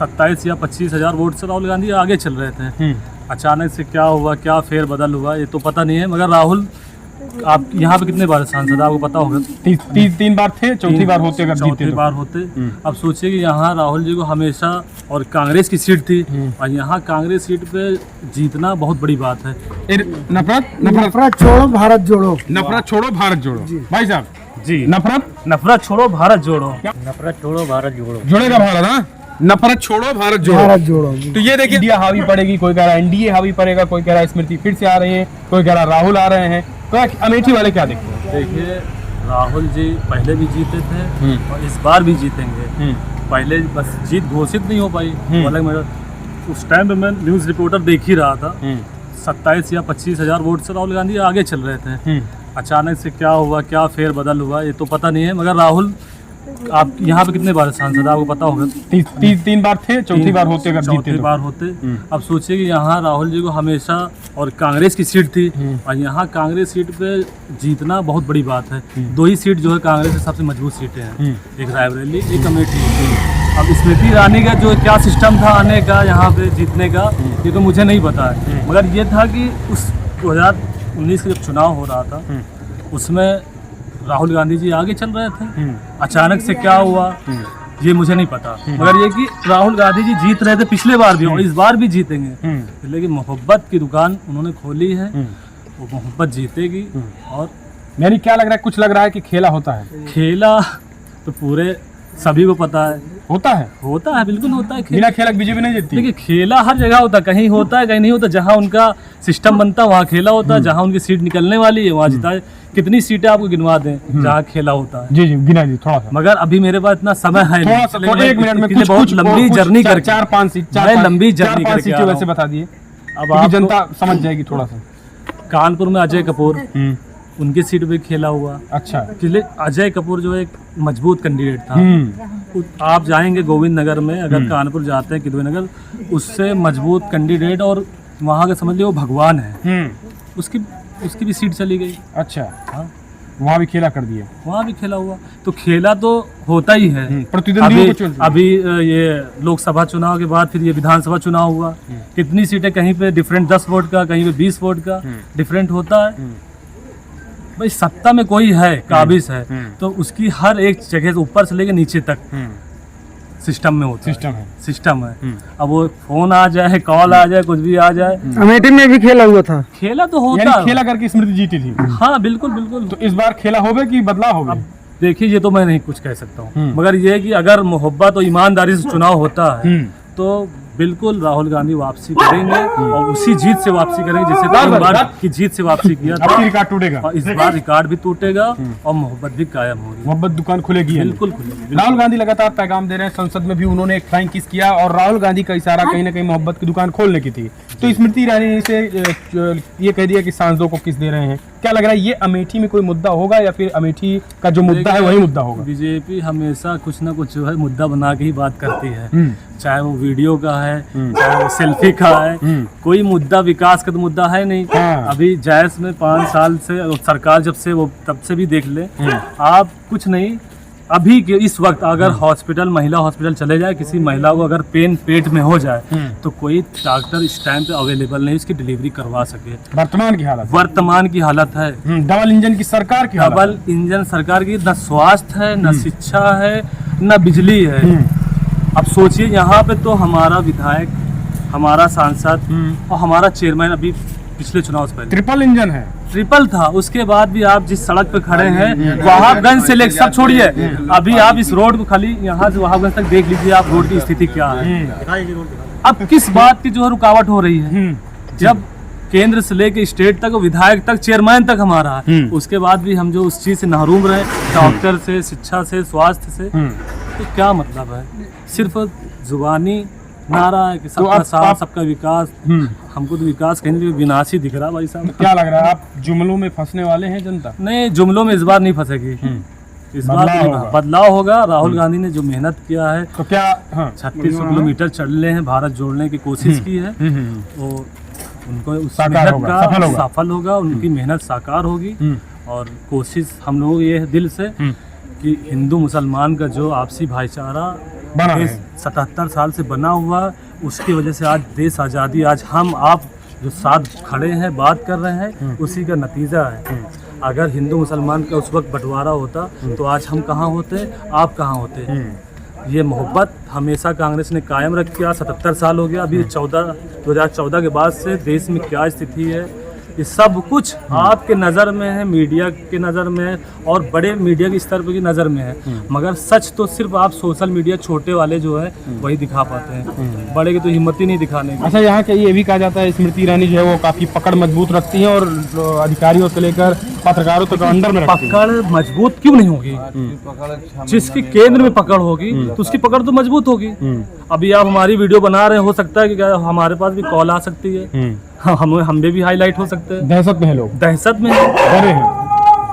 27 या 25 हज़ार वोट से राहुल गांधी आगे चल रहे थे। अचानक से क्या हुआ, क्या फेर बदल हुआ, ये तो पता नहीं है। मगर राहुल, आप यहाँ पे कितने बार सांसद है आपको पता होगा? तीन बार थे, चौथी बार होते अगर जीते चौथी बार होते। अब सोचिए कि यहाँ राहुल जी को हमेशा, और कांग्रेस की सीट थी, और यहाँ कांग्रेस सीट पे जीतना बहुत बड़ी बात है। नफरत छोड़ो भारत जोड़ो, नफरत छोड़ो भारत जोड़ो। भाई साहब जी, नफरत छोड़ो भारत जोड़ो, नफरत छोड़ो भारत जोड़ो, जोड़ेगा भारत। हाँ, नफरत छोड़ो भारत जोड़ो। तो ये देखिए, इंडिया हावी पड़ेगी, कोई कह रहा है एनडीए हावी पड़ेगा, कोई कह रहा है स्मृति फिर से आ रही है, कोई कह रहा है राहुल आ रहे हैं। तो अमेठी वाले क्या देखते हैं? देखिए, राहुल जी पहले भी जीते थे और इस बार भी जीतेंगे। पहले बस जीत घोषित नहीं हो पाई, उस टाइम पे मैं न्यूज़ रिपोर्टर देख ही रहा था। 27 या 25 हज़ार वोट से राहुल गांधी आगे चल रहे थे। अचानक से क्या हुआ, क्या फेर बदल हुआ, ये तो पता नहीं है। मगर राहुल, आप यहाँ पे कितने बार सांसद है आपको पता होगा? तीन बार थे, चौथी बार होते अगर जीते बार होते। अब सोचिए कि यहाँ राहुल जी को हमेशा, और कांग्रेस की सीट थी, और यहाँ कांग्रेस सीट पे जीतना बहुत बड़ी बात है। दो ही सीट जो है कांग्रेस की सबसे मजबूत सीटें हैं, एक रायबरेली, एक अमेठी। अब स्मृति ईरानी का जो क्या सिस्टम था आने का यहाँ पे जीतने का, ये तो मुझे नहीं पता है। मगर ये था कि उस 2019 का जब चुनाव हो रहा था, उसमें राहुल गांधी जी आगे चल रहे थे। अचानक से क्या हुआ, ये मुझे नहीं पता। मगर ये कि राहुल गांधी जी जीत रहे थे पिछले बार भी, और इस बार भी जीतेंगे। लेकिन मोहब्बत की दुकान उन्होंने खोली है, वो मोहब्बत जीतेगी। और यानी क्या लग रहा है, कुछ लग रहा है कि खेला होता है? खेला तो पूरे सभी को पता है, होता है, बिल्कुल होता है। बिना खेला बीजेपी नहीं जीतती। देखिए, खेला हर जगह होता है, कहीं होता है कहीं नहीं होता। जहाँ उनका सिस्टम बनता है वहाँ खेला होता है, जहाँ उनकी सीट निकलने वाली है वहाँ जीता है। कितनी सीटें आपको गिनवा दें जहाँ खेला होता है? जी गिना जी थोड़ा सा। मगर अभी मेरे पास इतना समय है नहीं, एक मिनट में बहुत लंबी जर्नी करके 4-5 सीट, लंबी जर्नी करके वैसे बता दिए, अब आप जनता समझ जाएगी थोड़ा सा। कानपुर में अजय कपूर, उनकी सीट पे खेला हुआ। अच्छा, अजय कपूर जो एक मजबूत कैंडिडेट था। आप जाएंगे गोविंद नगर में, अगर कानपुर जाते हैं किदवई नगर, उससे मजबूत कैंडिडेट, और वहाँ का समझ लीजिए वो भगवान है। उसकी भी सीट चली गई। अच्छा, हाँ, वहाँ भी खेला कर दिया, वहाँ भी खेला हुआ। तो खेला तो होता ही है। प्रतिद्वंदी अभी ये लोकसभा चुनाव के बाद फिर ये विधानसभा चुनाव हुआ। कितनी सीटें कहीं पे डिफरेंट 10 वोट का, कहीं पे 20 वोट का डिफरेंट होता है। भाई, सत्ता में कोई है, काबिज है, तो उसकी हर एक जगह से ऊपर से लेकर नीचे तक सिस्टम में होता है। सिस्टम है। अब वो फोन आ जाए, कॉल आ जाए, कुछ भी आ जाए। अमेठी में भी खेला हुआ था। खेला तो होता है, खेला करके स्मृति जीती थी। हाँ, बिल्कुल। तो इस बार खेला होगा कि बदलाव होगा? देखिए, ये तो मैं नहीं कुछ कह सकता हूँ, मगर ये है कि अगर मोहब्बत और ईमानदारी से चुनाव होता है तो बिल्कुल राहुल गांधी वापसी करेंगे, और उसी जीत से वापसी करेंगे जैसे 3 बार की जीत से वापसी किया था। रिकॉर्ड टूटेगा, इस बार रिकॉर्ड भी टूटेगा और मोहब्बत भी कायम होगी। मोहब्बत दुकान खुलेगी, बिल्कुल खुलेगी। राहुल गांधी लगातार पैगाम दे रहे हैं, संसद में भी उन्होंने एक फ्लाइंग किस किया, और राहुल गांधी का इशारा कहीं ना कहीं मोहब्बत की दुकान खोलने की थी। तो स्मृति ईरानी से ये कह दिया कि सांसदों को किस दे रहे हैं। क्या लग रहा है, ये अमेठी में कोई मुद्दा होगा, या फिर अमेठी का जो मुद्दा है वही मुद्दा होगा? बीजेपी हमेशा कुछ ना कुछ जो है मुद्दा बना के ही बात करती है, चाहे वो वीडियो का है, चाहे वो सेल्फी का है। कोई मुद्दा विकास का तो मुद्दा है नहीं। अभी जायस में 5 साल से सरकार जब से, वो तब से भी देख ले आप, कुछ नहीं। अभी के इस वक्त अगर हॉस्पिटल, महिला हॉस्पिटल चले जाए, किसी महिला को अगर पेन पेट में हो जाए तो कोई डॉक्टर इस टाइम पे अवेलेबल नहीं उसकी डिलीवरी करवा सके। वर्तमान की हालत है। डबल इंजन की सरकार की, डबल इंजन सरकार की, न स्वास्थ्य है, न शिक्षा है, न बिजली है। अब सोचिए, यहाँ पे तो हमारा विधायक, हमारा सांसद और हमारा चेयरमैन अभी पिछले चुनाव से पहले ट्रिपल इंजन है, ट्रिपल था। उसके बाद भी आप जिस सड़क पे खड़े हैं, वहाबगंज से लेकर, सब छोड़िए, अभी आप इस रोड को खाली यहाँ से वहाबगंज तक देख लीजिए आप, रोड की स्थिति क्या है। अब किस बात की जो है रुकावट हो रही है? जब केंद्र से लेकर स्टेट तक, विधायक तक, चेयरमैन तक हमारा है, उसके बाद भी हम जो उस चीज से महरूम रहे, डॉक्टर से, शिक्षा से, स्वास्थ्य से, तो क्या मतलब है? सिर्फ जुबानी नारा है कि सबका साथ, सबका विकास। हमको तो विकास कहीं नहीं, विनाश ही दिख रहा भाई साहब। क्या लग रहा है, आप जुमलों में फंसने वाले हैं जनता? नहीं, जुमलों में इस बार नहीं फंसेगी। इस बार बदलाव होगा। राहुल गांधी ने जो मेहनत किया है, तो क्या 3600 किलोमीटर चलने हैं, भारत जोड़ने की कोशिश की है, तो उनको उस मेहनत का सफल होगा, उनकी मेहनत साकार होगी। और कोशिश हम लोग ये दिल से कि हिंदू मुसलमान का जो आपसी भाईचारा बना देश है। 77 साल से बना हुआ, उसकी वजह से आज देश आज़ादी, आज हम आप जो साथ खड़े हैं बात कर रहे हैं, उसी का नतीजा है। अगर हिंदू मुसलमान का उस वक्त बंटवारा होता तो आज हम कहाँ होते, आप कहाँ होते। ये मोहब्बत हमेशा कांग्रेस ने कायम रखी। 77 साल हो गया, अभी 2014 के बाद से देश में क्या स्थिति है, ये सब कुछ आपके नज़र में है, मीडिया के नज़र में है और बड़े मीडिया के स्तर पर की नज़र में है। मगर सच तो सिर्फ आप सोशल मीडिया छोटे वाले जो है वही दिखा पाते हैं, बड़े की तो हिम्मत ही नहीं दिखाने की। अच्छा, यहाँ के ये भी कहा जाता है स्मृति ईरानी जो है वो काफी पकड़ मजबूत रखती हैं और अधिकारियों से लेकर पत्रकारों तक अंडर में रखती हैं। पकड़ मजबूत क्यों नहीं होगी? जिसकी केंद्र में पकड़ होगी तो उसकी पकड़ तो मजबूत होगी। अभी आप हमारी वीडियो बना रहे हो सकता है कि क्या हमारे पास भी कॉल आ सकती है, हम भी हाईलाइट हो सकते हैं। दहशत में है लोग, दहशत में है, डरे हैं।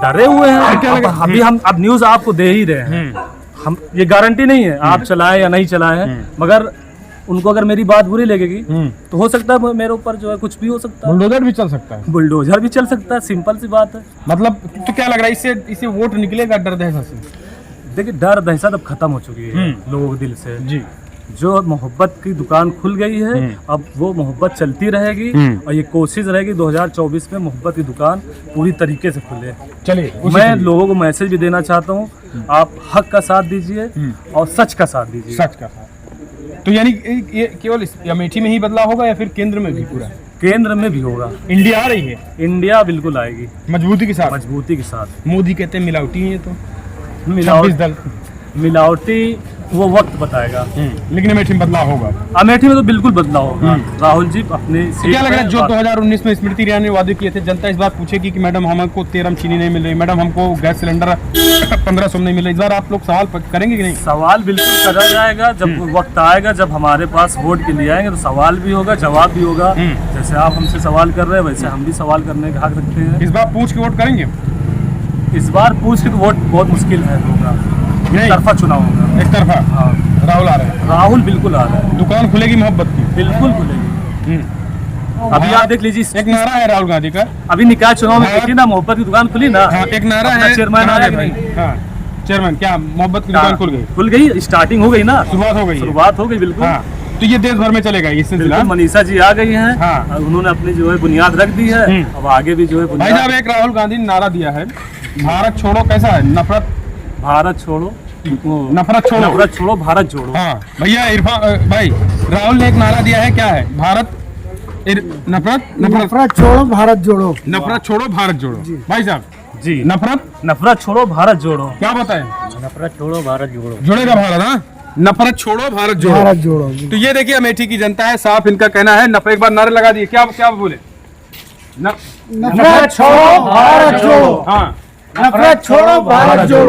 डरे हुए हैं। क्या लगा? अभी हम अब न्यूज आपको दे ही रहे हैं, हम ये गारंटी नहीं है आप चलाएं या नहीं चलाएं, मगर उनको अगर मेरी बात बुरी लगेगी तो हो सकता है मेरे ऊपर जो है कुछ भी हो सकता है, बुलडोजर भी चल सकता है। बुलडोजर भी चल सकता है, सिंपल सी बात है। मतलब तो क्या लग रहा है इससे वोट निकलेगा डर दहशत से? देखिए, डर दहशत अब खत्म हो चुकी है लोगों के दिल से। जी, जो मोहब्बत की दुकान खुल गई है, अब वो मोहब्बत चलती रहेगी और ये कोशिश रहेगी 2024 में मोहब्बत की दुकान पूरी तरीके से खुले। चलिए मैं लोगों को मैसेज भी देना चाहता हूँ, आप हक का साथ दीजिए और सच का साथ दीजिए। सच का साथ। तो यानी ये केवल अमेठी में ही बदलाव होगा या फिर केंद्र में भी पूरा? केंद्र में भी होगा। इंडिया आ रही है, इंडिया बिल्कुल आएगी मजबूती के साथ। मजबूती के साथ। मोदी कहते हैं मिलावटी है, तो 26 मिलावट दल, मिलावटी वो वक्त बताएगा। लेकिन अमेठी में बदलाव होगा। अमेठी में तो बिल्कुल बदलाव होगा। राहुल जी अपने तो क्या लग रहा है जो 2019 में स्मृति ईरानी ने वादे किए थे, जनता इस बार पूछेगी कि मैडम हमको तेरम चीनी नहीं मिल रही, मैडम हमको गैस सिलेंडर 1500 नहीं मिल रही, इस बार आप लोग सवाल करेंगे कि नहीं? सवाल बिल्कुल करा जाएगा। जब वक्त आएगा, जब हमारे पास वोट के लिए आएंगे तो सवाल भी होगा, जवाब भी होगा। जैसे आप हमसे सवाल कर रहे हैं वैसे हम भी सवाल करने का हक रखते हैं। इस बार पूछ के वोट करेंगे? इस बार पूछ के तो वोट बहुत मुश्किल है होगा, एक तरफा चुनाव होगा। एक तरफा? हाँ, राहुल आ रहे हैं। राहुल बिल्कुल आ रहा है, दुकान खुलेगी मोहब्बत की, बिल्कुल खुलेगी। अभी आप देख लीजिए, एक नारा है राहुल गांधी का, अभी निकाय चुनाव में देखिए ना, मोहब्बत की दुकान खुली ना। हाँ, एक नारा अपना है, चेयरमैन बना आ दे रहा है भाई। कि हाँ, चेयरमैन क्या मोहब्बत की दुकान खुल गई? खुल गई, स्टार्टिंग हो गई ना, शुरुआत हो गई है। शुरुआत हो गई बिल्कुल। हाँ, तो ये देश भर में चलेगा ये सिलसिला। बिल्कुल, मनीषा जी आ गई हैं। हाँ। उन्होंने अपनी जो है बुनियाद रख दी है, अब आगे भी जो है भाई साहब, एक राहुल गांधी ने नारा दिया है, भारत छोड़ो, कैसा है? नफरत, भारत छोड़ो, नफरत छोड़ो, नफरत छोड़ो, भारत जोड़ो। हाँ भैया, इरफान भाई, राहुल ने एक नारा दिया है, क्या है? भारत नफरत छोड़ो भारत जोड़ो। नफरत छोड़ो भारत जोड़ो। भाई साहब जी, नफरत छोड़ो, भारत जोड़ो। क्या बताएं? नफरत छोड़ो भारत जोड़ो। जोड़ेगा भारत? हाँ, नफरत छोड़ो भारत जोड़ो। भारत जोड़ो। तो ये देखिए अमेठी की जनता है, साफ इनका कहना है। एक बार नारे लगा दिए, क्या क्या बोले? नफरत छोड़ो भारत जोड़ो। हाँ, नफरत छोड़ो भारत जोड़ो।